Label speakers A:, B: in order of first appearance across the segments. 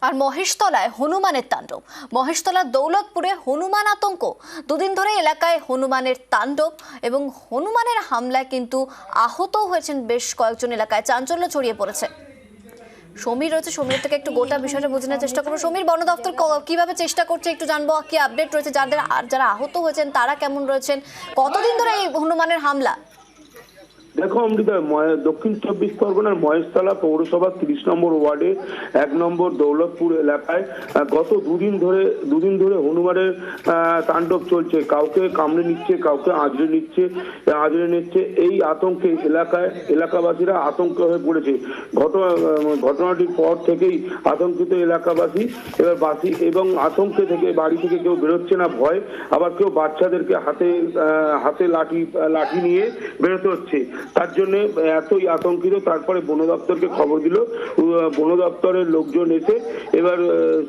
A: আর মহেশতলায় হনুমানের তাণ্ডব। মহেশতলার দৌলতপুরে হনুমান আতঙ্ক। দুদিন ধরে এলাকায় হনুমানের তাণ্ডব এবং হনুমানের হামলায় কিন্তু আহত হয়েছেন বেশ কয়েকজন। এলাকায় চাঞ্চল্য ছড়িয়ে পড়েছে। সমীর রয়েছে, সমীর থেকে একটু গোটা বিষয়টা বোঝার চেষ্টা করবো। সমীর, বন দপ্তর কিভাবে চেষ্টা করছে একটু জানবো, কি আপডেট রয়েছে, যারা আহত হয়েছেন তারা কেমন রয়েছেন, কতদিন ধরে এই হনুমানের হামলা?
B: দেখো অমৃতা, দক্ষিণ 24 পরগনার মহেশতলা পৌরসভা 30 নম্বর ওয়ার্ডে 1 নম্বর দৌলতপুর এলাকায় গত দুদিন ধরে হনুমানের তাণ্ডব চলছে। কাউকে কামড়ে নিচ্ছে, কাউকে আঁচড়ে নিচ্ছে। এই আতঙ্কে এলাকাবাসীরা আতঙ্ক হয়ে পড়েছে। ঘটনাটির পর থেকেই আতঙ্কিত এলাকাবাসী এবং আতঙ্কে থেকে বাড়ি থেকে কেউ বেরোচ্ছে না ভয়, আবার কেউ বাচ্চাদেরকে হাতে লাঠি নিয়ে বেরোতে হচ্ছে। তার জন্য এতই আতঙ্কিত, তারপরে বন দপ্তরকে খবর দিল। বন দপ্তরের লোকজন এসে এবার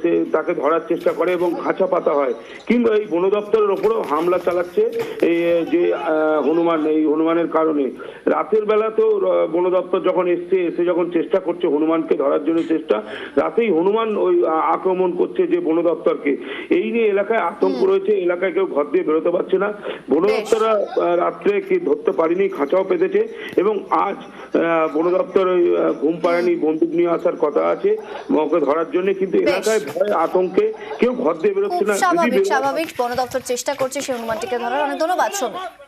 B: সে তাকে ধরার চেষ্টা করে এবং খাঁচা পাতা হয়। কিন্তু এই বন দপ্তরের ওপরেও হামলা চালাচ্ছে এই যে হনুমানের কারণে। রাতের বেলা তো বন দপ্তর যখন এসে যখন চেষ্টা করছে হনুমানকে ধরার জন্য রাতেই হনুমান ওই আক্রমণ করছে যে বন দপ্তরকে। এই নিয়ে এলাকায় আতঙ্ক রয়েছে, এলাকায় কেউ ঘর দিয়ে বেরোতে পারছে না। বন দপ্তররা রাত্রে কি ধরতে পারেনি, খাঁচাও পেতেছে। এবং আজ বন দপ্তর ঘুম পাড়ানি, বন্দুক নিয়ে আসার কথা আছে ওকে ধরার জন্য, কিন্তু এলাকায় ভয় আতঙ্কে কেউ ঘর দিয়ে বেরোচ্ছে না।
A: স্বাভাবিক বন দপ্তর চেষ্টা করছে সেই হনুমানটিকে ধরার। অনেক ধন্যবাদ সমীর।